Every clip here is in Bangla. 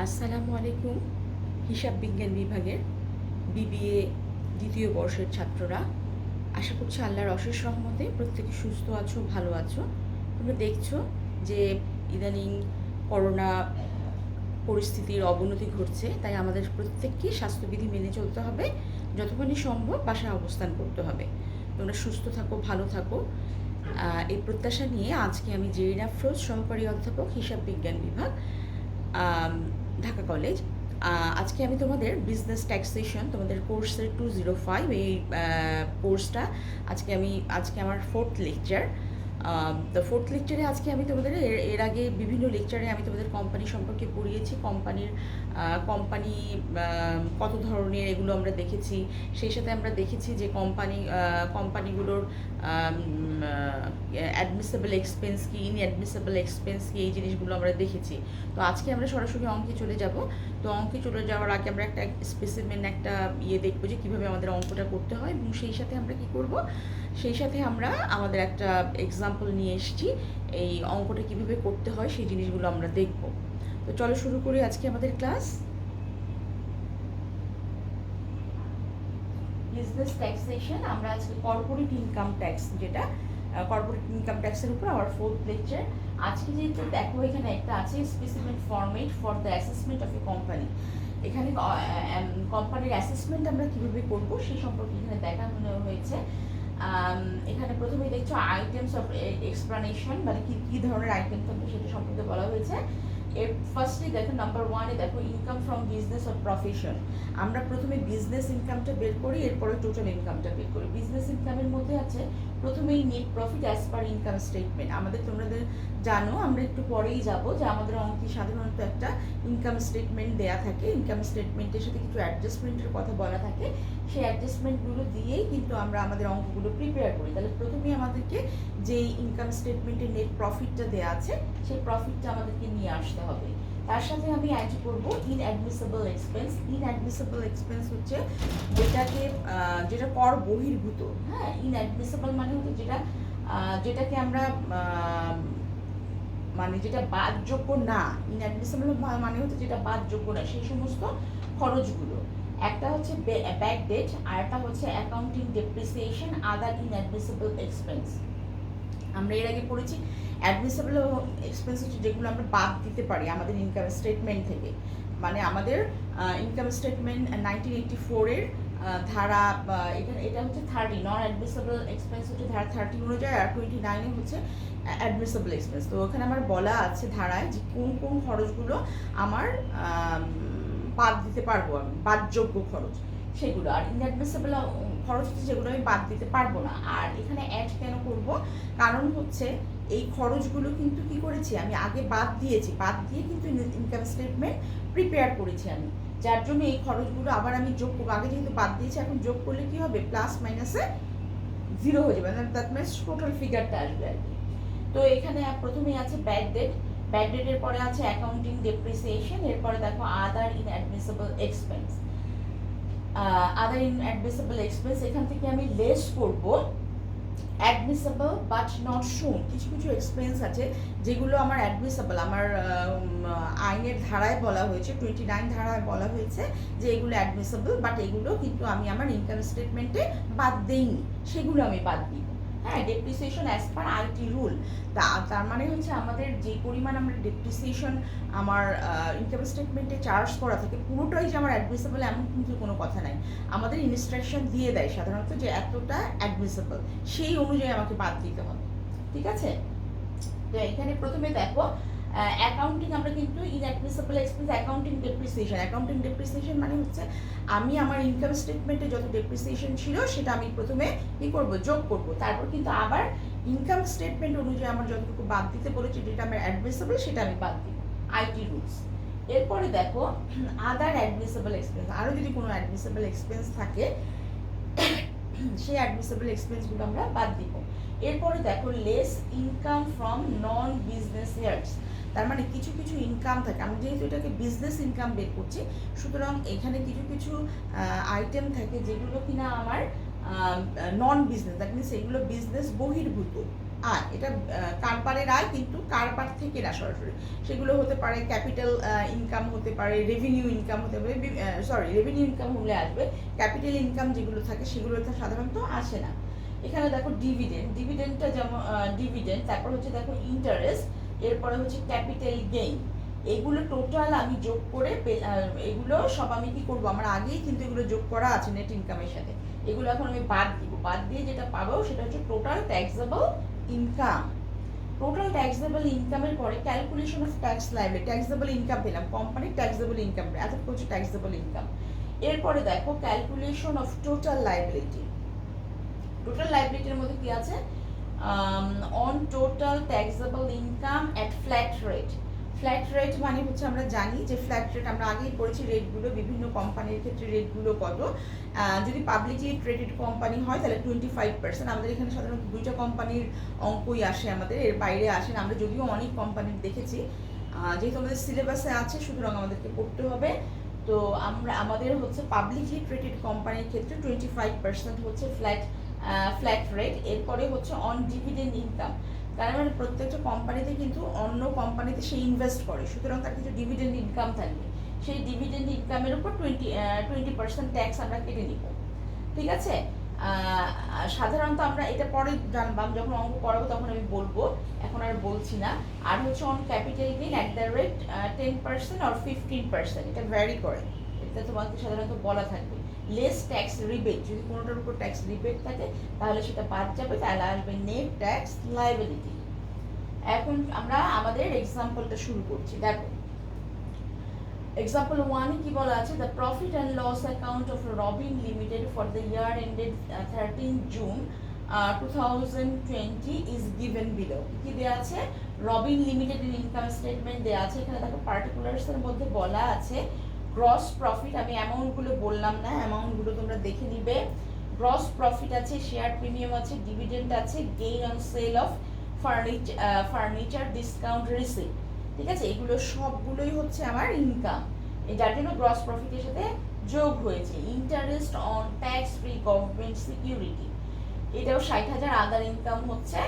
আসসালামু আলাইকুম। হিসাব বিজ্ঞান বিভাগের বিবিএ দ্বিতীয় বর্ষের ছাত্ররা, আশা করছি আল্লাহর অশেষ রহমতে প্রত্যেকে সুস্থ আছো, ভালো আছো। তোমরা দেখছো যে ইদানিং করোনা পরিস্থিতির অবনতি ঘটছে, তাই আমাদের প্রত্যেককে স্বাস্থ্যবিধি মেনে চলতে হবে, যতখানি সম্ভব বাসায় অবস্থান করতে হবে। তোমরা সুস্থ থাকো, ভালো থাকো, এই প্রত্যাশা নিয়ে আজকে আমি জেরিনা আফরোজ, সহকারী অধ্যাপক, হিসাব বিজ্ঞান বিভাগ, ঢাকা কলেজ। আজকে আমি তোমাদের বিজনেস ট্যাক্সেশন, তোমাদের কোর্সের 205 এই কোর্সটা আজকে আমার ফোর্থ লেকচার। তো ফোর্থ লেকচারে আজকে আমি তোমাদের এর আগে বিভিন্ন লেকচারে আমি তোমাদের কোম্পানি সম্পর্কে পড়িয়েছি। কোম্পানি কত ধরনের, এগুলো আমরা দেখেছি। সেই সাথে আমরা দেখেছি যে কোম্পানিগুলোর অ্যাডমিসেবল এক্সপেন্স কি, ইনঅ্যাডমিসেবল এক্সপেন্স কি, এই জিনিসগুলো আমরা দেখেছি। তো আজকে আমরা সরাসরি অঙ্কে চলে যাব। তো অঙ্কে চলে যাওয়ার আগে আমরা একটা স্পেসিমেন, একটা দেখবো যে কীভাবে আমাদের অঙ্কটা করতে হয়, এবং সেই সাথে আমরা কি করব, সেই সাথে আমরা আমাদের একটা এক্সাম্পল নিয়ে এসেছি। এই অঙ্কটা কীভাবে করতে হয় সেই জিনিসগুলো আমরা দেখব। তো চলো শুরু করি আজকে আমাদের ক্লাস। বিজনেস ট্যাক্সেশন, আমরা আজকে কর্পোরেট ইনকাম ট্যাক্স, যেটা কর্পোরেট ইনকাম ট্যাক্সের উপর আমার ফোর্থ লেকচার। আজকে যেহেতু দেখো এখানে একটা আছে specimen format for the assessment of a company. এখানে কোম্পানির অ্যাসেসমেন্ট আমরা কীভাবে করব সেই সম্পর্কে এখানে দেখানো হয়েছে। এখানে প্রথমেই দেখছো আইটেমস অফ এক্সপ্লানেশন, মানে কী ধরনের আইটেম থাকবে সেটা সম্পর্কে বলা হয়েছে। ফার্স্টলি দেখো নাম্বার ওয়ানে দেখো income from business or profession. আমরা প্রথমে বিজনেস ইনকামটা বের করি, এরপরে টোটাল ইনকামটা বের করি। বিজনেস ইনকামের মধ্যে আছে প্রথমেই net profit as per income statement. তোমাদের জানো, আমরা একটু পরেই যাব যে আমাদের অঙ্কে সাধারণত একটা ইনকাম স্টেটমেন্ট দেয়া থাকে। ইনকাম স্টেটমেন্টের সাথে কিছু অ্যাডজাস্টমেন্টের কথা বলা থাকে। সেই অ্যাডজাস্টমেন্টগুলো দিয়েই কিন্তু আমরা আমাদের অঙ্কগুলো প্রিপেয়ার করি। তাহলে প্রথমেই আমাদেরকে যে ইনকাম স্টেটমেন্টের নেট প্রফিটটা দেওয়া আছে সেই প্রফিটটা আমাদেরকে নিয়ে আসতে হবে। তার সাথে আমি অ্যাড করব ইনঅ্যাডমিসেবল এক্সপেন্স। ইনঅ্যাডমিসেবল এক্সপেন্স হচ্ছে যেটা কর বহির্ভূত। হ্যাঁ, ইনঅ্যাডমিসেবল মানে হচ্ছে যেটাকে আমরা মানে যেটা বাদযোগ্য না। ইনঅ্যাডমিসেবল মানে হচ্ছে যেটা বাদযোগ্য না, সেই সমস্ত খরচগুলো। একটা হচ্ছে ব্যাক ডেট, আর একটা হচ্ছে অ্যাকাউন্টিং ডেপ্রিসিয়েশন, আদার ইনঅ্যাডমিসেবল এক্সপেন্স। আমরা এর আগে পড়েছি অ্যাডমিসেবল এক্সপেন্স হচ্ছে যেগুলো আমরা বাদ দিতে পারি আমাদের ইনকাম স্টেটমেন্ট থেকে। মানে আমাদের ইনকাম স্টেটমেন্ট 1984-এর ধারা, এটা হচ্ছে 30। নন অ্যাডমিসেবল এক্সপেন্স হচ্ছে ধারা 30 অনুযায়ী, আর 29-এ হচ্ছে অ্যাডমিসেবল এক্সপেন্স। তো ওখানে আমার বলা আছে ধারায় যে কোন কোন খরচগুলো আমার বাদ দিতে পারবো, আমি বাদযোগ্য খরচ সেগুলো। আর ইনঅ্যাডমিসেবল খরচ হচ্ছে যেগুলো আমি বাদ দিতে পারবো না। আর এখানে অ্যাড কেন করব, কারণ হচ্ছে এই খরচগুলো কিন্তু কি করেছি আমি আগে বাদ দিয়েছি, বাদ দিয়ে কিন্তু ইনকাম স্টেটমেন্ট প্রিপেয়ার করেছি আমি, যার জন্য এই খরচগুলো আবার আমি যোগ করবো। আগে যেহেতু বাদ দিয়েছি, এখন যোগ করলে কি হবে, প্লাস মাইনাসে জিরো হয়ে যাবে, দ্যাট মিনস টোটাল ফিগারটা আসবে আর কি। তো এখানে প্রথমেই আছে ব্যাড ডেট, ব্যাড ডেটের পরে আছে অ্যাকাউন্টিং ডেপ্রিসিয়েশন, এরপরে দেখো আদার ইনঅ্যাডমিসেবল এক্সপেন্স। আদার ইনঅ্যাডমিসেবল এক্সপেন্স, এখান থেকে আমি লেস করব অ্যাডমিসেবল বাট নট শোন। কিছু কিছু এক্সপেন্স আছে যেগুলো আমার অ্যাডমিসেবল, আমার আইনের ধারায় বলা হয়েছে, 29 ধারায় বলা হয়েছে যে এগুলো অ্যাডমিসেবল, বাট এগুলো কিন্তু আমি আমার ইনকাম স্টেটমেন্টে বাদ দেইনি, সেগুলো আমি বাদ দিই। হ্যাঁ, depreciation as per IT rule. তার মানে হচ্ছে আমাদের যে পরিমাণ আমরা ডেপ্রিসিয়েশন আমার ইনকাম স্টেটমেন্টে চার্জ করা থাকে পুরোটাই যে আমার অ্যাডমিসেবল এমন কিন্তু কোনো কথা নাই। আমাদের ইনস্ট্রাকশন দিয়ে দেয় সাধারণত যে এতটা অ্যাডমিসেবল, সেই অনুযায়ী আমাকে বাদ দিতে হবে। ঠিক আছে? তো এখানে প্রথমে দেখো অ্যাকাউন্টিং, আমরা কিন্তু ইনঅ্যাডমিসেবল expense accounting depreciation. Accounting depreciation মানে হচ্ছে আমি আমার ইনকাম স্টেটমেন্টে যত ডেপ্রিসিয়েশন ছিল সেটা আমি প্রথমে কি করব, যোগ করব। তারপর কিন্তু আবার ইনকাম স্টেটমেন্ট অনুযায়ী আমার যতটুকু বাদ দিতে বলেছি, যেটা আমার অ্যাডমিসেবল সেটা আমি বাদ দিব, আইটি রুলস। এরপরে দেখো আদার অ্যাডমিসেবল এক্সপেন্স, আরও যদি কোনো অ্যাডমিসেবল এক্সপেন্স থাকে সেই অ্যাডমিসেবল এক্সপেন্সগুলো আমরা বাদ দিব। এরপরে দেখো less income from non business years. তার মানে কিছু কিছু ইনকাম থাকে, আমি যেহেতু এটাকে বিজনেস ইনকাম বের করছি, সুতরাং এখানে কিছু কিছু আইটেম থাকে যেগুলো কিনা আমার নন বিজনেস, দ্যাট মিনস এগুলো বিজনেস বহির্ভূত আয়। এটা কারবারের আয়, কিন্তু কারবার থেকে থেকে না সরাসরি, সেগুলো হতে পারে ক্যাপিটাল ইনকাম, হতে পারে রেভিনিউ ইনকাম, হতে পারে রেভিনিউ ইনকাম হলে আসবে, ক্যাপিটাল ইনকাম যেগুলো থাকে সেগুলো সাধারণত আসে না। এখানে দেখো ডিভিডেন্ডটা যেমন ডিভিডেন্ড, তারপর হচ্ছে দেখো ইন্টারেস্ট, এরপরে হচ্ছে ক্যাপিটাল গেইন, এগুলো টোটাল আমি যোগ করে এগুলো সব আমি কি করবো, আমার আগেই কিন্তু এগুলো যোগ করা আছে নেট ইনকামের সাথে, এগুলো এখন আমি বাদ দিব, বাদ দিয়ে যেটা পাবো সেটা হচ্ছে total taxable income. Total taxable ইনকামের পরে calculation of tax liability, taxable income পেলাম, কোম্পানির ট্যাক্সেবল ইনকাম, এতটুকু হচ্ছে ট্যাক্সেবল ইনকাম। এরপরে দেখো calculation of total liability, total লায়াবিলিটির মধ্যে কি আছে, on total taxable income at flat rate. Flat rate মানে হচ্ছে আমরা জানি যে ফ্ল্যাট রেট আমরা আগেই পড়েছি, রেটগুলো বিভিন্ন কোম্পানির ক্ষেত্রে রেটগুলো কত। যদি পাবলিকলি ট্রেডেড কোম্পানি হয় তাহলে 25%, আমাদের এখানে সাধারণত দুইটা কোম্পানির অঙ্কই আসে, আমাদের এর বাইরে আসে না, আমরা যদিও অনেক কোম্পানির দেখেছি, যেহেতু আমাদের সিলেবাসে আছে সুতরাং আমাদেরকে পড়তে হবে। তো আমাদের হচ্ছে পাবলিকলি ট্রেডেড কোম্পানির ক্ষেত্রে 25% হচ্ছে ফ্ল্যাট রেট। এরপরে হচ্ছে অন ডিভিডেন্ড ইনকাম, তার মানে প্রত্যেকটা কোম্পানিতে কিন্তু অন্য কোম্পানিতে সে ইনভেস্ট করে, সুতরাং তার কিছু ডিভিডেন্ড ইনকাম থাকবে, সেই ডিভিডেন্ড ইনকামের উপর 20% ট্যাক্স আমরা কেটে নিব, ঠিক আছে। সাধারণত আমরা এটা পরে জানবাম, যখন অঙ্ক করাবো তখন আমি বলবো, এখন আর বলছি না। আর হচ্ছে on capital gain at the rate 10% or 15%, এটা ভ্যারি করে, এটা তোমাকে সাধারণত বলা থাকবে। লেস ট্যাক্স রিবেট, যদি কোনোটার উপর ট্যাক্স রিবেট থাকে তাহলে সেটা বাদ যাবে, তাহলে আসবে নেট ট্যাক্স লায়াবিলিটি। এখন আমরা আমাদের এক্সাম্পলটা শুরু করছি, দেখো এক্সাম্পল 1 কি বলা আছে, the profit and loss account of Robin limited for the year ended 13 June 2020 is given below. কি দেওয়া আছে, রবিন লিমিটেডের ইনকাম স্টেটমেন্ট দেওয়া আছে, এখানে দেখো পার্টিকুলার্সের মধ্যে বলা আছে গ্রস প্রফিট, আমি অ্যামাউন্টগুলো বললাম না, অ্যামাউন্টগুলো তোমরা দেখে নিবে। গ্রস প্রফিট আছে, শেয়ার প্রিমিয়াম আছে, ডিভিডেন্ড আছে, gain on sell of furniture, discount receipt, ঠিক আছে, এগুলো সবগুলোই হচ্ছে আমার ইনকাম, যার জন্য গ্রস প্রফিটের সাথে যোগ হয়েছে। Interest on tax free government security, এটাও 60,000, আদার ইনকাম হচ্ছে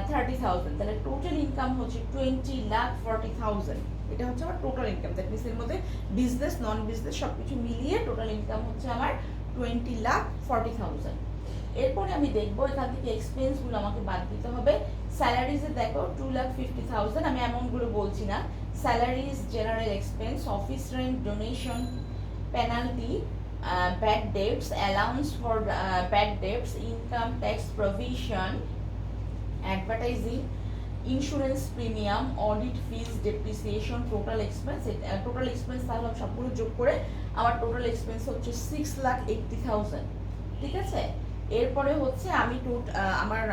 30,000, তাহলে টোটাল ইনকাম হচ্ছে 20,40,000, এটা হচ্ছে আমার টোটাল ইনকাম। দ্যাট মিনস এর মধ্যে বিজনেস নন বিজনেস সব কিছু মিলিয়ে টোটাল ইনকাম হচ্ছে আমার 20,40,000। এরপরে আমি দেখবো এখান থেকে এক্সপেন্সগুলো আমাকে বাদ দিতে হবে। স্যালারিজে দেখো 2,50,000, আমি অ্যামাউন্টগুলো বলছি না। Salaries, general expense, office rent, donation, penalty, bad dates, allowance for bad dates, income tax provision, advertising, insurance premium, audit fees, depreciation, total expense. Total expense তাহলে সবগুলো যোগ করে আমার টোটাল এক্সপেন্স হচ্ছে 6,80,000, ঠিক আছে। এরপরে হচ্ছে আমি আমার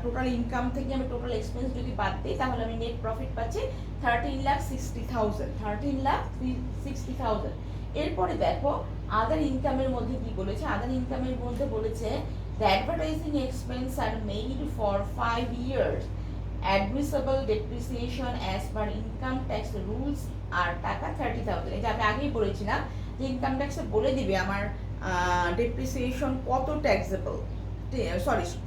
টোটাল ইনকাম থেকে আমি টোটাল এক্সপেন্স যদি বাদ দিই তাহলে আমি নেট প্রফিট পাচ্ছি 13,60,000। এরপরে দেখো আদার ইনকামের মধ্যে কি বলেছে, আদার ইনকামের মধ্যে বলেছে the advertising expense are made for 5 years, admissible depreciation as per income tax rules আর টাকা 30,000। এটা আমি আগেই বলেছিলাম যে ইনকাম ট্যাক্সে বলে দিবে আমার ডেপ্রিসিয়েশন কত ট্যাক্সেবল,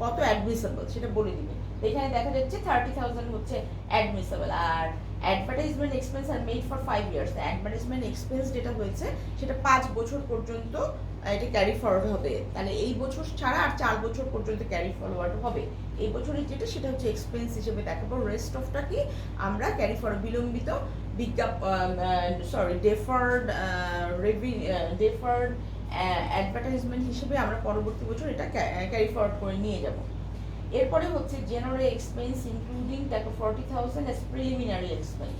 কত অ্যাডমিসেবল সেটা বলে দিবে। এখানে দেখা যাচ্ছে 30,000 হচ্ছে অ্যাডমিসেবল, আর advertisement expense are made for 5 years, advertisement expense যেটা হয়েছে সেটা 5 বছর পর্যন্ত এটা ক্যারি ফরওয়ার্ড হবে, তাহলে এই বছর ছাড়া আর 4 বছর পর্যন্ত ক্যারি ফরওয়ার্ড হবে। এই বছরের যেটা সেটা হচ্ছে এক্সপেন্স হিসেবে দেখাবো, রেস্ট অফটা কি আমরা ক্যারি ফরওয়ার্ড, বিলম্বিত ডেফার্ড অ্যাডভার্টাইজমেন্ট হিসেবে আমরা পরবর্তী বছর এটা ক্যারি ফরওয়ার্ড করে নিয়ে যাব। এরপরে হচ্ছে জেনারেল এক্সপেন্স ইনক্লুডিং টাকা 40,000 অ্যাজ প্রিলিমিনারি এক্সপেন্স।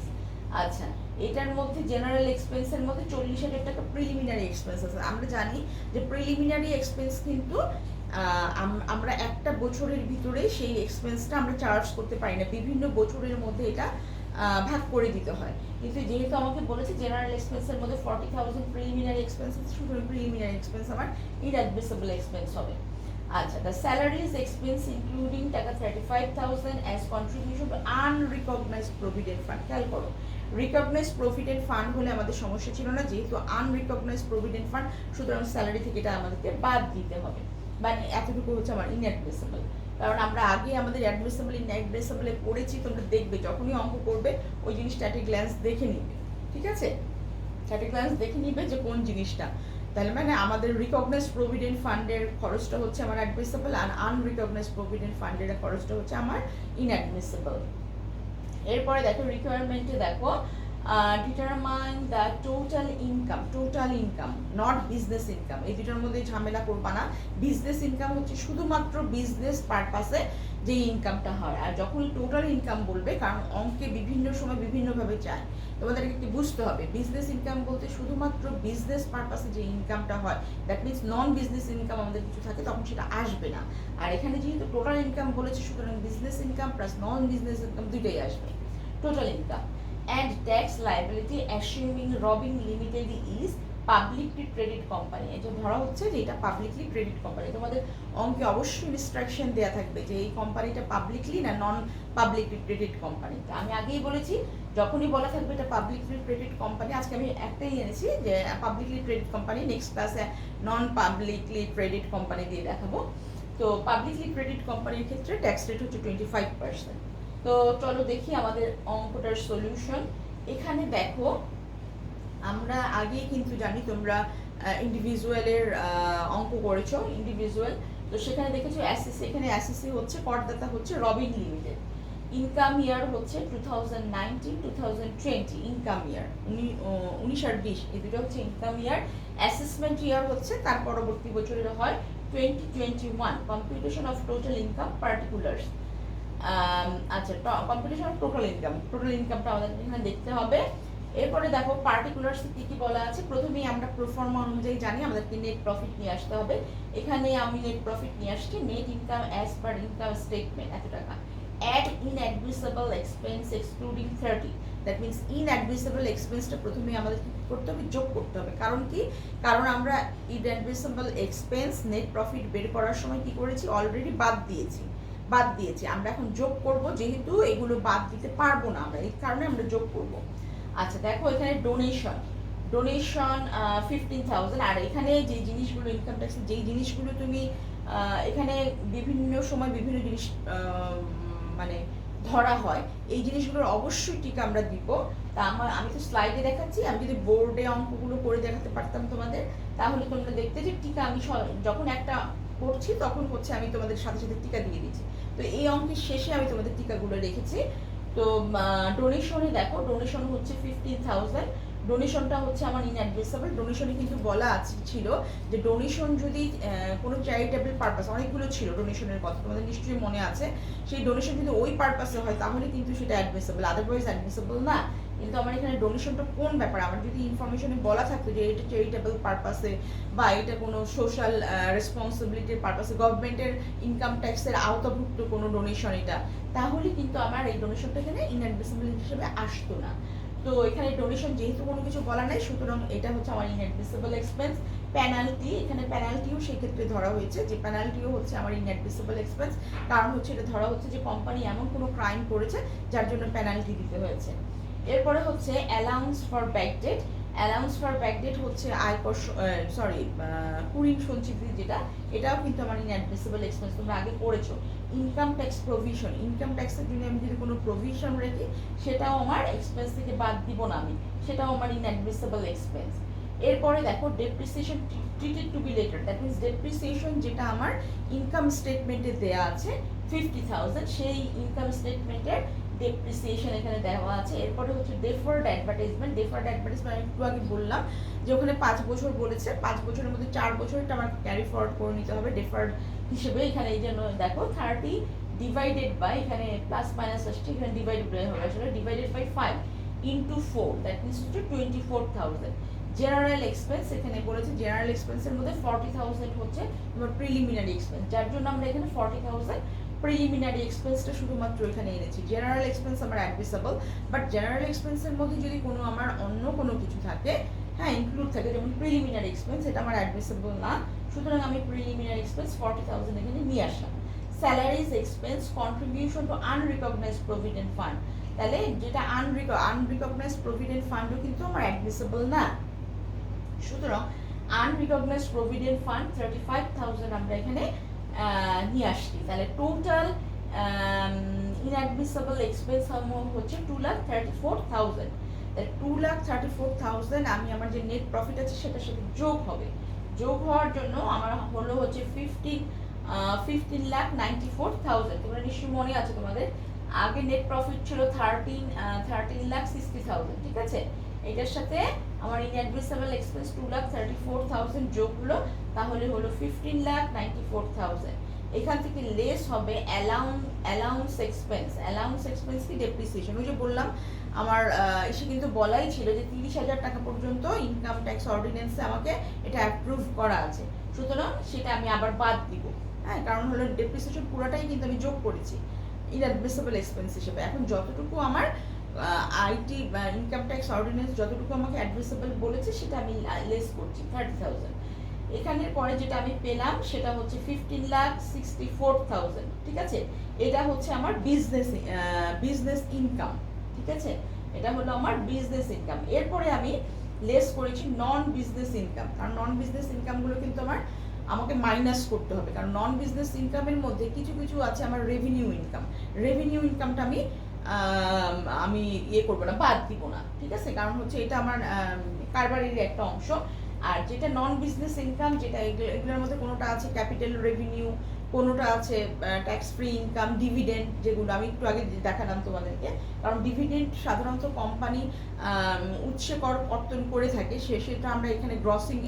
আচ্ছা, এটার মধ্যে জেনারেল এক্সপেন্সের মধ্যে 40,000 টাকা প্রিলিমিনারি এক্সপেন্স আছে। আমরা জানি যে প্রিলিমিনারি এক্সপেন্স কিন্তু আমরা একটা বছরের ভিতরে সেই এক্সপেন্সটা আমরা চার্জ করতে পারি না, বিভিন্ন বছরের মধ্যে এটা ভাগ করে দিতে হয়। কিন্তু যেহেতু আমাকে বলেছে জেনারেল এক্সপেন্সের মধ্যে 40,000 প্রিলিমিনারি এক্সপেন্স আছে, সুতরাং প্রিলিমিনারি এক্সপেন্স আমার ইনঅ্যাডমিসেবল এক্সপেন্স হবে। আচ্ছা, দ্য স্যালারিজ এক্সপেন্স ইনক্লুডিং টাকা 35,000 as contribution to unrecognised provident fund. খেয়াল করো, রিকগনাইজড প্রভিডেন্ট ফান্ড হলে আমাদের সমস্যা ছিল না, যেহেতু আনরিকগনাইজড প্রভিডেন্ট ফান্ড সুতরাং স্যালারি থেকে এটা আমাদেরকে বাদ দিতে হবে, মানে এতটুকু হচ্ছে আমার ইনঅ্যাডমিসেবল। কারণ আমরা আগে আমাদের অ্যাডমিসেবল ইনঅ্যাডমিসেবলে পড়েছি, তোমরা দেখবে যখনই অঙ্ক করবে ওই জিনিসটা অ্যাট এ গ্ল্যান্স দেখে নিবে, ঠিক আছে? অ্যাট এ গ্ল্যান্স দেখে নিবে যে কোন জিনিসটা। তাহলে মানে আমাদের রিকগনাইজ প্রভিডেন্ট ফান্ডের খরচটা হচ্ছে আমার অ্যাডমিসেবল, আর আনরিকগনাইজ প্রভিডেন্ট ফান্ডের খরচটা হচ্ছে আমার ইনঅ্যাডমিসেবল। এরপরে দেখো রিকোয়ারমেন্টে দেখো determine the total income not business income. এই দুটার মধ্যে ঝামেলা করবা না। বিজনেস ইনকাম হচ্ছে শুধুমাত্র বিজনেস পারপাসে যে ইনকামটা হয়, আর যখন টোটাল ইনকাম বলবে, কারণ অঙ্কে বিভিন্ন সময় বিভিন্নভাবে চায়, তোমাদেরকে একটু বুঝতে হবে বিজনেস ইনকাম বলতে শুধুমাত্র বিজনেস পারপাসে যে ইনকামটা হয়, that means non business income আমাদের কিছু থাকে তখন সেটা আসবে না। আর এখানে যেহেতু টোটাল ইনকাম বলেছে, সুতরাং বিজনেস ইনকাম প্লাস নন বিজনেস ইনকাম দুইটাই আসবে, total income. And tax liability assuming Robin Limited is publicly traded company. এটা ধরা হচ্ছে যে এটা পাবলিকলি ট্রেডেড কোম্পানি। তোমাদের অঙ্কে অবশ্যই ইনস্ট্রাকশন দেওয়া থাকবে যে এই কোম্পানিটা পাবলিকলি না নন পাবলিকলি ট্রেডেড কোম্পানি। আমি আগেই বলেছি যখনই বলা থাকবে এটা পাবলিকলি ট্রেডেড কোম্পানি, আজকে আমি একটাই এনেছি যে পাবলিকলি ট্রেডেড কোম্পানি, নেক্সট ক্লাসে নন পাবলিকলি ট্রেডেড কোম্পানি দিয়ে দেখাবো। তো পাবলিকলি ট্রেডেড কোম্পানির ক্ষেত্রে ট্যাক্স রেট হচ্ছে 25%। তো চলো দেখি আমাদের অঙ্কটার সলিউশন। এখানে দেখো আমরা আগেই কিন্তু জানি তোমরা ইন্ডিভিজুয়ালের অঙ্ক করেছো, ইন্ডিভিজুয়াল। তো সেখানে দেখেছো অ্যাসিসি, এখানে অ্যাসিসি হচ্ছে করদাতা হচ্ছে রবিন লিমিটেড। ইনকাম ইয়ার হচ্ছে 2019-2020 ইনকাম ইয়ার, 19 আর 20 এই দুটো হচ্ছে ইনকাম ইয়ার। অ্যাসেসমেন্ট ইয়ার হচ্ছে তার পরবর্তী বছরের হয় 2021। Computation of total income particulars. আচ্ছা, কম্পিটিশন অফ টোটাল ইনকামটা আমাদের এখানে দেখতে হবে। এরপরে দেখো পার্টিকুলার্স কি কি বলা আছে। প্রথমেই আমরা প্রোফর্মা অনুযায়ী জানি আমাদেরকে নেট প্রফিট নিয়ে আসতে হবে। এখানে আমি নেট প্রফিট নিয়ে আসছি, net income as per income statement এত টাকা। Add inadmissible expense excluding 30, that means inadmissible এক্সপেন্সটা প্রথমেই আমাদের কি করতে হবে, যোগ করতে হবে। কারণ কি, কারণ আমরা ইনঅ্যাডমিসেবল এক্সপেন্স নেট প্রফিট বের করার সময় কি করেছি, অলরেডি বাদ দিয়েছি। আমরা এখন যোগ করব, যেহেতু এগুলো বাদ দিতে পারবো না আমরা, এই কারণে আমরা যোগ করব। আচ্ছা দেখো এখানে ডোনেশন 15,000। আর এখানে যে জিনিসগুলো ইনকাম ট্যাক্সের যেই জিনিসগুলো তুমি এখানে বিভিন্ন সময় বিভিন্ন জিনিস মানে ধরা হয়, এই জিনিসগুলোর অবশ্যই টিকা আমরা দিব। তা আমি তো স্লাইডে দেখাচ্ছি, আমি যদি বোর্ডে অঙ্কগুলো করে দেখাতে পারতাম তোমাদের, তাহলে তোমরা দেখতে যে টিকা আমি যখন একটা করছি তখন হচ্ছে আমি তোমাদের সাথে সাথে টিকা দিয়ে দিচ্ছি। তো এই অঙ্কের শেষে আমি তোমাদের টিকাগুলো রেখেছি। তো ডোনেশনে দেখো, ডোনেশন হচ্ছে 15,000। ডোনেশনটা হচ্ছে আমার ইনঅ্যাডমিসেবল। ডোনেশনে কিন্তু বলা ছিল যে ডোনেশন যদি কোনো চ্যারিটেবল পারপাস, অনেকগুলো ছিল ডোনেশনের কথা তোমাদের নিশ্চয়ই মনে আছে, সেই ডোনেশন যদি ওই পারপাসে হয় তাহলে কিন্তু সেটা অ্যাডমিসেবল, আদারওয়াইজ অ্যাডমিসেবল না। কিন্তু আমার এখানে ডোনেশনটা কোন ব্যাপার, আমার যদি ইনফরমেশনে বলা থাকতো যে এটা চ্যারিটেবল পারপাসে বা এটা কোনো সোশ্যাল রেসপন্সিবিলিটির পারপাসে, গভর্নমেন্টের ইনকাম ট্যাক্সের আওতাভুক্ত কোনো ডোনেশন এটা, তাহলে কিন্তু আমার এই ডোনেশনটা এখানে ইনঅ্যাডমিসেবল হিসেবে আসতো না। তো এখানে ডোনেশন যেহেতু কোনো কিছু বলা নাই, সুতরাং এটা হচ্ছে আমার ইনঅ্যাডমিসেবল এক্সপেন্স। পেনাল্টি, এখানে পেনাল্টিও সেই ক্ষেত্রে ধরা হয়েছে যে পেনাল্টিও হচ্ছে আমার ইনঅ্যাডমিসেবল এক্সপেন্স, কারণ হচ্ছে এটা ধরা হচ্ছে যে কোম্পানি এমন কোনো ক্রাইম করেছে যার জন্য পেনাল্টি দিতে হয়েছে। এরপরে হচ্ছে allowance for backdate. Allowance for backdate হচ্ছে আয়কর কুড়ির সঞ্চিতি, যেটা এটাও কিন্তু আমার ইনঅ্যাডমিসেবল এক্সপেন্স, তোমরা আগে করেছো। ইনকাম ট্যাক্স প্রভিশন, ইনকাম ট্যাক্সের জন্য আমি যদি কোনো প্রভিশন রাখি সেটাও আমার এক্সপেন্স থেকে বাদ দিব না আমি, সেটাও আমার ইনঅ্যাডমিসেবল এক্সপেন্স। এরপরে দেখো depreciation treated to be later, that means depreciation যেটা আমার ইনকাম স্টেটমেন্টে দেওয়া আছে 50,000, সেই ইনকাম স্টেটমেন্টের ডেপ্রিসিয়েশন এখানে দেওয়া আছে। এরপরে হচ্ছে ডেফার্ড অ্যাডভার্টাইজমেন্ট। ডেফার্ড অ্যাডভার্টাইজমেন্ট আমি একটু আগে বললাম যে ওখানে 5 বছর বলেছে, 5 বছরের মধ্যে 4 বছরটা আমার ক্যারি ফরওয়ার্ড করে নিতে হবে ডেফার্ড হিসেবে। এখানে এই জন্য দেখো 30 ডিভাইডেড বাই, এখানে প্লাস মাইনাস আসছে, এখানে ডিভাইডেড বাই হবে আসলে, divided by 5 into 4, that means হচ্ছে 24,000। জেনারেল এক্সপেন্স এখানে বলেছে, জেনারেল এক্সপেন্সের মধ্যে 40,000 হচ্ছে তোমার প্রিলিমিনারি এক্সপেন্স, যার জন্য আমরা এখানে 40,000 প্রিলিমিনারি এক্সপেন্সটা শুধুমাত্র এখানে এনেছি। জেনারেল এক্সপেন্স আমার অ্যাডমিসেবল, বাট জেনারেল এক্সপেন্সের মধ্যে যদি কোনো আমার অন্য কোনো কিছু থাকে, হ্যাঁ ইনক্লুড থাকে, যেমন প্রিলিমিনারি এক্সপেন্স, এটা আমার অ্যাডমিসেবল না, সুতরাং আমি প্রিলিমিনারি এক্সপেন্স 40,000 এখানে নিয়ে আসলাম। Salaries expense contribution to unrecognised provident fund, তাহলে যেটা আনরিকগনাইজড প্রভিডেন্ট ফান্ডও কিন্তু আমার অ্যাডমিসেবল না, সুতরাং আনরিকগনাইজড প্রভিডেন্ট ফান্ড 35,000 আমরা এখানে নিয়ে আসছি। তাহলে টোটাল ইনঅ্যাডমিসেবল এক্সপেন্স হচ্ছে 2,34,000। তাহলে 2,34,000 আমি আমার যে নেট প্রফিট আছে সেটার সাথে যোগ হবে। যোগ হওয়ার জন্য আমার হলো হচ্ছে 15,94,000। তোমরা নিশ্চয়ই মনে আছে তোমাদের আগে নেট প্রফিট ছিল 13,60,000, ঠিক আছে। এটার সাথে আমার ইনঅ্যাডমিসেবল এক্সপেন্স 2,34,000 যোগ হলো, তাহলে হলো 15,94,000। এখান থেকে লেস হবে অ্যালাউন্স এক্সপেন্স কি ডেপ্রিসিয়েশন। ওই যে বললাম আমার এসে কিন্তু বলাই ছিল যে 30,000 টাকা পর্যন্ত ইনকাম ট্যাক্স অর্ডিন্যান্সে আমাকে এটা অ্যাপ্রুভ করা আছে, সুতরাং সেটা আমি আবার বাদ দিব। হ্যাঁ, কারণ হলো ডেপ্রিসিয়েশন পুরোটাই কিন্তু আমি যোগ করেছি ইনঅ্যাডমিসেবল এক্সপেন্স হিসেবে। এখন যতটুকু আমার আইটি বা ইনকাম ট্যাক্স অর্ডিন্যান্স যতটুকু আমাকে অ্যাডমিসেবল বলেছে সেটা আমি লেস করছি 30,000। এখানের পরে যেটা আমি পেলাম সেটা হচ্ছে 15,64,000, ঠিক আছে। এটা হচ্ছে আমার বিজনেস ইনকাম, ঠিক আছে। এটা হলো আমার বিজনেস ইনকাম। এরপরে আমি লেস করেছি নন বিজনেস ইনকাম, কারণ নন বিজনেস ইনকামগুলো কিন্তু আমাকে মাইনাস করতে হবে, কারণ নন বিজনেস ইনকামের মধ্যে কিছু কিছু আছে আমার রেভিনিউ ইনকামটা আমি ইয়ে করবো না, বাদ দিব না, ঠিক আছে। কারণ হচ্ছে এটা আমার কারবারের একটা অংশ। আর যেটা নন বিজনেস ইনকাম, যেটা এগুলোর মধ্যে কোনোটা আছে ক্যাপিটাল রেভিনিউ, কোনোটা আছে ট্যাক্স ফ্রি ইনকাম, ডিভিডেন্ড, যেগুলো আমি একটু আগে দেখালাম তোমাদেরকে। কারণ ডিভিডেন্ড সাধারণত কোম্পানি উৎসে কর্তন করে থাকে, সেটা আমরা এখানে গ্রসিং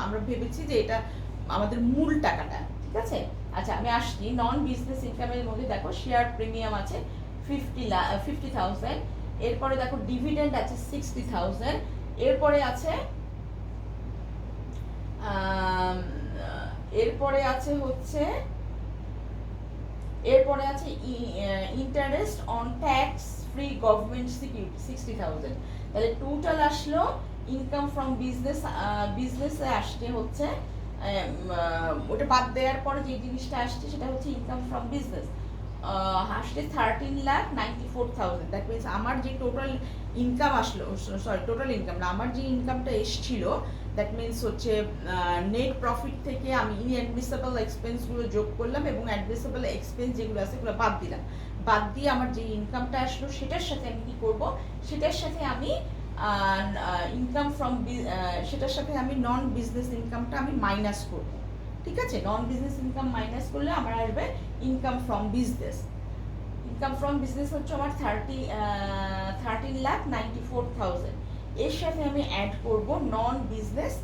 আমরা ভেবেছি যে এটা আমাদের মূল টাকাটা, ঠিক আছে। আচ্ছা, আমি আসছি নন বিজনেস ইনকামের মধ্যে। দেখো শেয়ার প্রিমিয়াম আছে 50,000, এরপরে দেখো ডিভিডেন্ড আছে 60,000, এরপরে আছে interest on tax free government security 60,000। তাহলে টোটাল আসলো ইনকাম ফ্রম বিজনেসে আসছে হচ্ছে ওটা বাদ দেওয়ার পরে যে জিনিসটা আসছে সেটা হচ্ছে ইনকাম ফ্রম বিজনেস আসছে 13,94,000। দ্যাট মিনস আমার যে টোটাল ইনকাম আসলো, টোটাল ইনকাম না, আমার যে ইনকামটা এসছিল, দ্যাট মিনস হচ্ছে নেট প্রফিট থেকে আমি ইনঅ্যাডমিসেবল এক্সপেন্সগুলো যোগ করলাম এবং অ্যাডমিসেবল এক্সপেন্স যেগুলো আছে সেগুলো বাদ দিলাম। বাদ দিয়ে আমার যে ইনকামটা আসলো সেটার সাথে আমি কী করবো, সেটার সাথে আমি সেটার সাথে আমি নন বিজনেস ইনকামটা আমি মাইনাস করব, ঠিক আছে। নন বিজনেস ইনকাম মাইনাস করলে আমার আসবে income from business. Income from business হচ্ছে আমার 13,94,000। এর সাথে আমি অ্যাড করব নন বিজনেস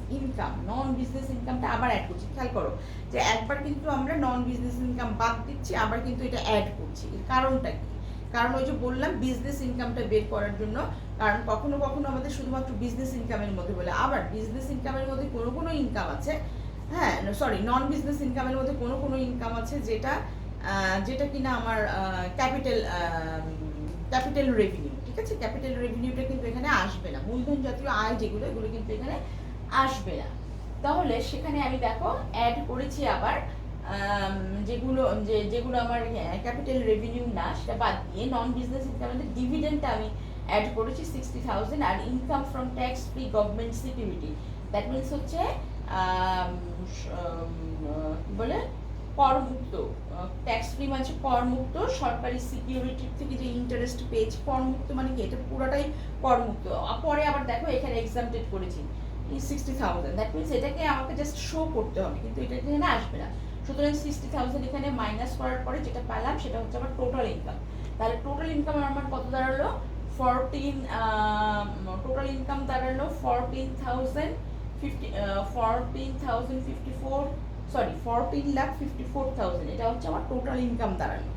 ইনকামটা আবার অ্যাড করছি। খেয়াল করো যে একবার কিন্তু আমরা নন বিজনেস ইনকাম বাদ দিচ্ছি, আবার কিন্তু এটা অ্যাড করছি। এর কারণটা কি? কারণ ওই যে বললাম বিজনেস ইনকামটা বের করার জন্য। কারণ কখনো কখনো আমাদের শুধুমাত্র বিজনেস ইনকামের মধ্যে বলে, আবার বিজনেস ইনকামের মধ্যে কোনো ইনকাম আছে, হ্যাঁ সরি, নন বিজনেস ইনকামের মধ্যে কোনো ইনকাম আছে যেটা কিনা আমার ক্যাপিটাল রেভিনিউ, ঠিক আছে। ক্যাপিটাল রেভিনিউটা কিন্তু এখানে আসবে না, মূলধন জাতীয় আয় এগুলো কিন্তু এখানে আসবে না। তাহলে সেখানে আমি দেখো অ্যাড করেছি আবার যেগুলো আমার ক্যাপিটাল রেভিনিউ না, সেটা বাদ দিয়ে নন বিজনেস ইনকামের ডিভিডেন্ডটা আমি অ্যাড করেছি 60,000। আর income from tax free government security, that means হচ্ছে বলে করমুক্ত, ট্যাক্স ফ্রি মানে করমুক্ত সরকারি সিকিউরিটির থেকে যে ইন্টারেস্ট পেয়েছি। করমুক্ত মানে কি? এটা পুরোটাই করমুক্ত। পরে আবার দেখো এখানে এক্সামটেড করেছি 60,000, দ্যাট মিনস এটাকে আমাকে জাস্ট শো করতে হবে, কিন্তু এটা এখানে আসবে না। সুতরাং 60,000 এখানে মাইনাস করার পরে যেটা পেলাম সেটা হচ্ছে আমার টোটাল ইনকাম। তাহলে টোটাল ইনকাম আমার কত দাঁড়ালো? 14,54,000, এটা হচ্ছে আমার টোটাল ইনকাম দাঁড়ালো,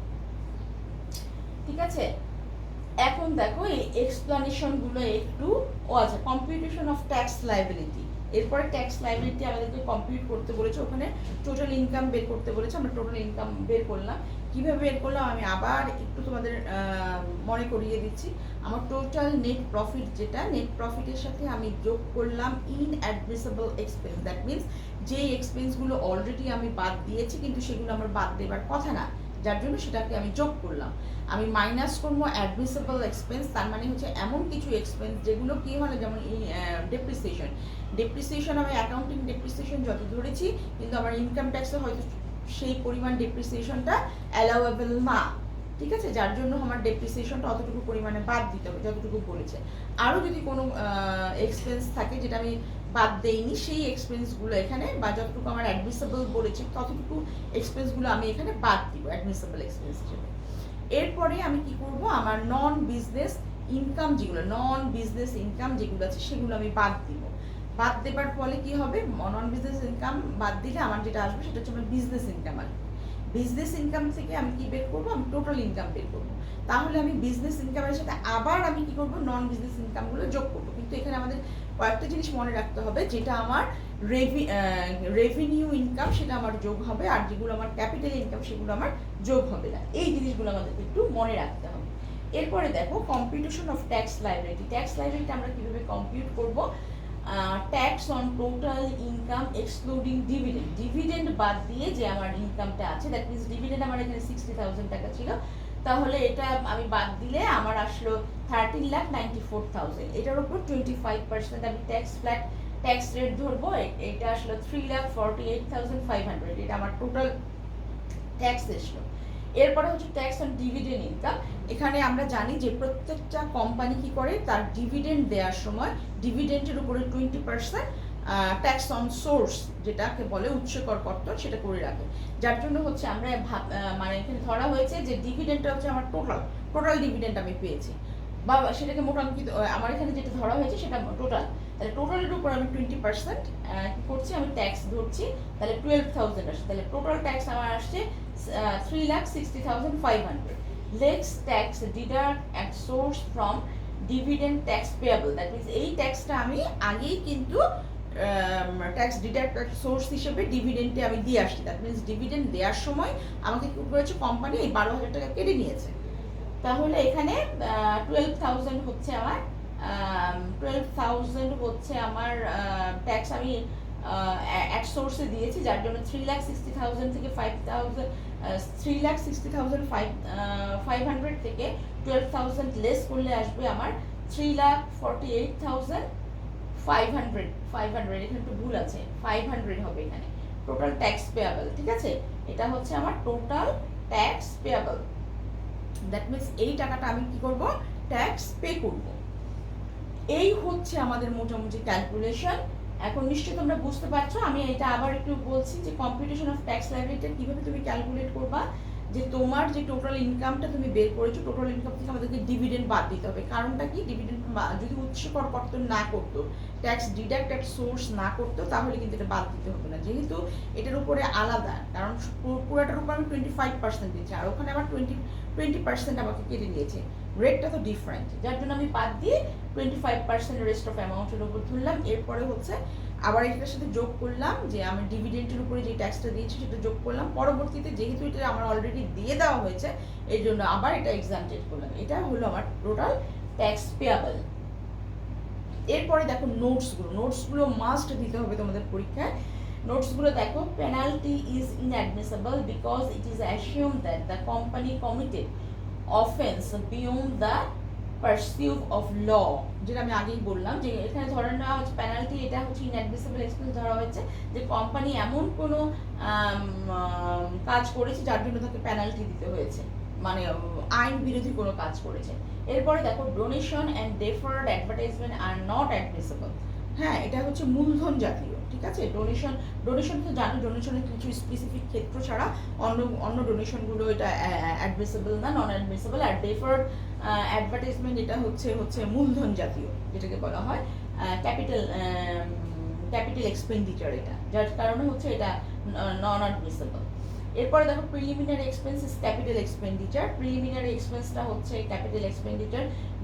ঠিক আছে। এখন দেখো এই এক্সপ্লানেশনগুলো একটু আচ্ছা, কম্পিউটেশন অফ ট্যাক্স লায়াবিলিটি। এরপরে ট্যাক্স লায়াবিলিটি আমাদেরকে কম্পিউট করতে বলেছে, ওখানে টোটাল ইনকাম বের করতে বলেছে। আমরা টোটাল ইনকাম বের করলাম। কীভাবে বের করলাম আমি আবার একটু তোমাদের মনে করিয়ে দিচ্ছি। আমার টোটাল নেট প্রফিট, যেটা নেট প্রফিটের সাথে আমি যোগ করলাম ইনঅ্যাডমিসেবল এক্সপেন্স, দ্যাট মিনস যেই এক্সপেন্সগুলো অলরেডি আমি বাদ দিয়েছি কিন্তু সেগুলো আমার বাদ দেবার কথা না, যার জন্য সেটাকে আমি যোগ করলাম। আমি মাইনাস করবো অ্যাডমিসেবল এক্সপেন্স, তার মানে হচ্ছে এমন কিছু এক্সপেন্স যেগুলো কি হয়, যেমন ডেপ্রিসিয়েশন আমি অ্যাকাউন্টিং ডেপ্রিসিয়েশন যত ধরেছি, কিন্তু আমার ইনকাম ট্যাক্সে হয়তো সেই পরিমাণ ডেপ্রিসিয়েশনটা অ্যালাউয়েবল না, ঠিক আছে, যার জন্য আমার ডেপ্রিসিয়েশনটা অতটুকু পরিমাণে বাদ দিতে হবে যতটুকু বলেছে। আরও যদি কোনো এক্সপেন্স থাকে যেটা আমি বাদ দেইনি, সেই এক্সপেন্সগুলো এখানে, বা যতটুকু আমার অ্যাডমিসেবল বলেছে ততটুকু এক্সপেন্সগুলো আমি এখানে বাদ দিব অ্যাডমিসেবল এক্সপেন্স হিসেবে। এরপরে আমি কি করব, আমার নন বিজনেস ইনকাম যেগুলো আছে সেগুলো আমি বাদ দিব। বাদ দেবার ফলে কি হবে, নন বিজনেস ইনকাম বাদ দিলে আমার যেটা আসবে সেটা হচ্ছে আমার বিজনেস ইনকাম আসবে। বিজনেস ইনকাম থেকে আমি কি বের করবো, আমি টোটাল ইনকাম বের করবো। তাহলে আমি বিজনেস ইনকামের সাথে আবার আমি কি করবো, নন বিজনেস ইনকামগুলো যোগ করবো। কিন্তু এখানে আমাদের কয়েকটা জিনিস মনে রাখতে হবে, যেটা আমার রেভিনিউ ইনকাম সেটা আমার যোগ হবে, আর যেগুলো আমার ক্যাপিটাল ইনকাম সেগুলো আমার যোগ হবে না। এই জিনিসগুলো আমাদের একটু মনে রাখতে হবে। এরপরে দেখো computation of tax liability. Tax liability আমরা কিভাবে কম্পিউট করব, tax on total income excluding dividend বাদ দিয়ে যে আমার ইনকামটা আছে, দ্যাট মিনস ডিভিডেন্ড আমার এখানে 60,000 টাকা ছিল, তাহলে এটা আমি বাদ দিলে আমার আসলো 13,94,000। এটার উপর 25% আমি ট্যাক্স রেট ধরবো, এটা আসলো 3,48,500। এটা আমার টোটাল ট্যাক্স এসলো। এরপরে হচ্ছে ট্যাক্স অন ডিভিডেন্ড ইনকাম। এখানে আমরা জানি যে প্রত্যেকটা কোম্পানি কি করে, তার ডিভিডেন্ড দেওয়ার সময় ডিভিডেন্ডের উপরে 20% ট্যাক্স অন সোর্স, যেটাকে বলে উৎসকর কর্তন, সেটা করে রাখে। যার জন্য হচ্ছে আমরা মানে এখানে ধরা হয়েছে যে ডিভিডেন্ডটা হচ্ছে আমার টোটাল ডিভিডেন্ড আমি পেয়েছি, বা সেটাকে মোটামুটি আমার এখানে যেটা ধরা হয়েছে সেটা টোটাল। তাহলে টোটালের উপর আমি 20% কি করছি, আমি ট্যাক্স ধরছি, তাহলে 12,000 আসছে। তাহলে টোটাল ট্যাক্স আমার আসছে 3,60,500. Let's tax deduct at source from dividend tax payable. That means এই ট্যাক্সটা আমি আগেই কিন্তু ট্যাক্স ডিডাক্ট সোর্স হিসেবে ডিভিডেন্ডে আমি দিয়ে আসছি। দ্যাট মিনস ডিভিডেন্ড দেওয়ার সময় আমাকে কি করেছে, কোম্পানি এই 12,000 টাকা কেটে নিয়েছে। তাহলে এখানে 12,000 হচ্ছে আমার 12,000 হচ্ছে আমার ট্যাক্স আমি অ্যাট সোর্সে দিয়েছি, যার জন্য 3,60,000 থেকে 3,60,500 থেকে 12,000 লেস করলে আসবে আমার 3,48,500। এখানে একটু ভুল আছে, 500 হবে এখানে টোটাল ট্যাক্স পেয়াবল, ঠিক আছে। এটা হচ্ছে আমার total tax payable. That means এই টাকাটা আমি কি করব, ট্যাক্স পে করব। এই হচ্ছে আমাদের মোটামুটি ক্যালকুলেশন। এখন নিশ্চয়ই তোমরা বুঝতে পারছো। আমি এটা আবার একটু বলছি যে কম্পিউটেশন অফ ট্যাক্স লায়াবিলিটি কিভাবে তুমি ক্যালকুলেট করবা, যে তোমার যে টোটাল ইনকামটা তুমি বের করেছো, টোটাল ইনকাম থেকে আমাদেরকে ডিভিডেন্ড বাদ দিতে হবে। কারণটা কি, ডিভিডেন্ড যদি উৎসকর কর্তন না করতো, ট্যাক্স ডিডাক্ট অ্যাট সোর্স না করতো, তাহলে কিন্তু এটা বাদ দিতে হবে না। যেহেতু এটার উপরে আলাদা, কারণ পুরোটার উপর আমি 25% দিচ্ছি, আর ওখানে আমার 20% আমাকে কেটে নিয়েছে, রেটটা তো ডিফারেন্ট, যার জন্য আমি বাদ দিয়ে 25% রেস্ট অফ অ্যামাউন্টের উপর ধরলাম। এরপরে হচ্ছে আবার এটার সাথে যোগ করলাম যে আমি ডিভিডেন্টের উপরে যে ট্যাক্সটা দিয়েছি সেটা যোগ করলাম। পরবর্তীতে যেহেতু এটা আমার অলরেডি দিয়ে দেওয়া হয়েছে, এর জন্য আবার এটা এক্সামটেড করলাম। এটা হলো আমার টোটাল ট্যাক্স পেয়াবল। এরপরে দেখো নোটসগুলো মাস্ট দিতে হবে তোমাদের পরীক্ষায়। নোটসগুলো দেখো, penalty is inadmissible because it is assume that the company committed offence beyond the pursuit of law, যেটা আমি আগেই বললাম যে এখানে ধরে নেওয়া হচ্ছে পেনাল্টি, এটা হচ্ছে ইনঅ্যাডমিসেবল এক্সপেন্স ধরা হয়েছে যে কোম্পানি এমন কোনো কাজ করেছে যার জন্য তাকে পেনাল্টি দিতে হয়েছে, মানে আইন বিরোধী কোনো কাজ করেছে। এরপরে দেখো, donation and deferred advertisement are not admissible. হ্যাঁ, এটা হচ্ছে মূলধন জাতীয়, ঠিক আছে। ডোনেশন তো জানো, ডোনেশনের কিছু স্পেসিফিক ক্ষেত্র ছাড়া অন্য ডোনেশনগুলো এটা অ্যাডমিসেবল না, নন অ্যাডমিসেবল। আর ডেফার্ড অ্যাডভার্টাইজমেন্ট এটা হচ্ছে মূলধন জাতীয়, যেটাকে বলা হয় ক্যাপিটাল এক্সপেন্ডিচার, এটা যার কারণে হচ্ছে এটা নন অ্যাডমিসেবল। এরপরে দেখো, preliminary expense is capital expenditure. Preliminary এক্সপেন্সটা হচ্ছে capital expenditure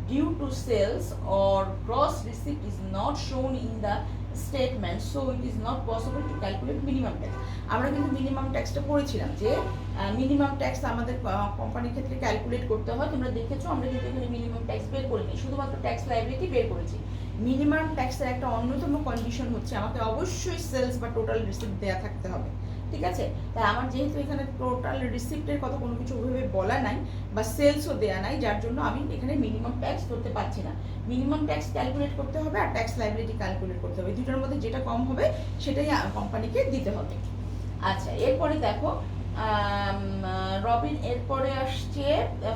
due to sales or gross receipt is not shown in the statement, so it is not possible to calculate minimum tax. আমরা কিন্তু মিনিমাম ট্যাক্সটা পড়েছিলাম যে মিনিমাম ট্যাক্স আমাদের কোম্পানির ক্ষেত্রে ক্যালকুলেট করতে হয়। তোমরা দেখেছো আমরা কিন্তু এখানে মিনিমাম ট্যাক্স বের করিনি, শুধুমাত্র ট্যাক্স লায়াবিলিটি বের করেছি। মিনিমাম ট্যাক্সের একটা অন্যতম কন্ডিশন হচ্ছে আমাকে অবশ্যই সেলস বা টোটাল রিসিপ্ট দেওয়া থাকতে হবে, ঠিক আছে। তাই আমার যেহেতু এখানে টোটাল রিসিপ্টের কথা কোনো কিছু ওইভাবে বলা নাই বা সেলসও দেওয়া নাই, যার জন্য আমি এখানে মিনিমাম ট্যাক্স ধরতে পারছি না। মিনিমাম ট্যাক্স ক্যালকুলেট করতে হবে আর ট্যাক্স লায়াবিলিটি ক্যালকুলেট করতে হবে, দুটোর মধ্যে যেটা কম হবে সেটাই কোম্পানিকে দিতে হবে। আচ্ছা, এরপরে দেখো রবিন, এরপরে আসছে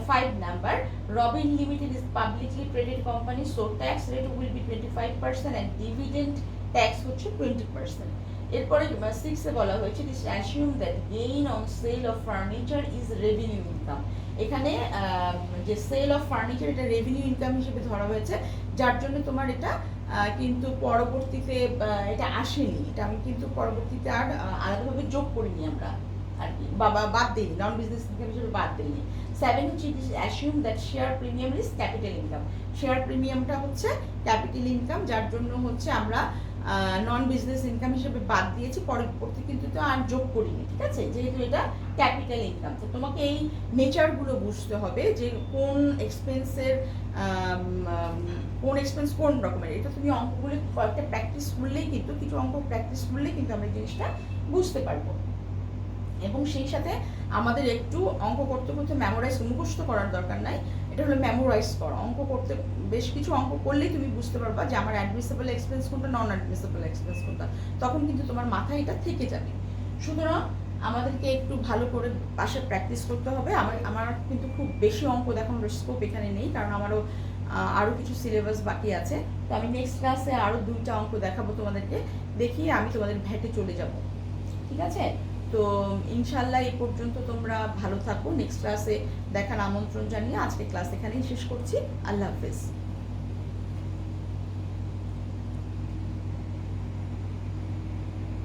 5 number. Robin limited is publicly traded company, so tax rate will be 25% and dividend tax হচ্ছে 20%। এরপরে 6 এ বলা হয়েছে this assume that gain on sell of furniture is revenue income. এখানে যে সেল অফ ফার্নিচার এটা রেভিনিউ ইনকাম হিসেবে ধরা হয়েছে, যার জন্য তোমার এটা কিন্তু পরবর্তীতে এটা আসেনি, এটা আমি কিন্তু পরবর্তীতে আর আলাদাভাবে যোগ করিনি আমরা আর কি, বাবা বাদ দিইনি, নন বিজনেস ইনকাম হিসেবে বাদ দিইনি। 7 হচ্ছে assume that share premium is capital income. Share প্রিমিয়ামটা হচ্ছে ক্যাপিটাল ইনকাম, যার জন্য হচ্ছে আমরা নন বিজনেস ইনকাম হিসেবে বাদ দিয়েছি, পরবর্তী কিন্তু তো আর যোগ করিনি, ঠিক আছে, যেহেতু এটা ক্যাপিটাল ইনকাম। তো তোমাকে এই নেচারগুলো বুঝতে হবে যে কোন এক্সপেন্সের কোন এক্সপেন্স কোন রকমের। এটা তুমি অঙ্কগুলো কয়েকটা প্র্যাকটিস করলেই কিন্তু, কিছু অঙ্ক প্র্যাকটিস করলেই কিন্তু আমরা জিনিসটা বুঝতে পারবো। এবং সেই সাথে আমাদের একটু অঙ্ক করতে করতে মেমোরাইজ, মুখস্থ করার দরকার নাই, এটা হলো মেমোরাইজ করা। অঙ্ক করতে বেশ কিছু অঙ্ক করলেই তুমি বুঝতে পারবা যে আমার অ্যাডমিসেবল এক্সপেন্স কোনটা, নন অ্যাডমিসেবল এক্সপেন্স কোনটা, তখন কিন্তু তোমার মাথায় এটা থেকে যাবে। সুতরাং আমাদেরকে একটু ভালো করে পাশে প্র্যাকটিস করতে হবে। আমার কিন্তু খুব বেশি অঙ্ক দেখানোর স্কোপ এখানে নেই, কারণ আমারও আরও কিছু সিলেবাস বাকি আছে। তো আমি নেক্সট ক্লাসে আরও 2টা অঙ্ক দেখাবো তোমাদেরকে, দেখিয়ে আমি তোমাদের ভ্যাটে চলে যাব, ঠিক আছে? তো ইনশাল্লাহ এই পর্যন্ত তোমরা ভালো থাকো। নেক্সট ক্লাসে দেখার আমন্ত্রণ জানিয়ে আজকে ক্লাস এখানেই শেষ করছি। আল্লাহ হাফেজ।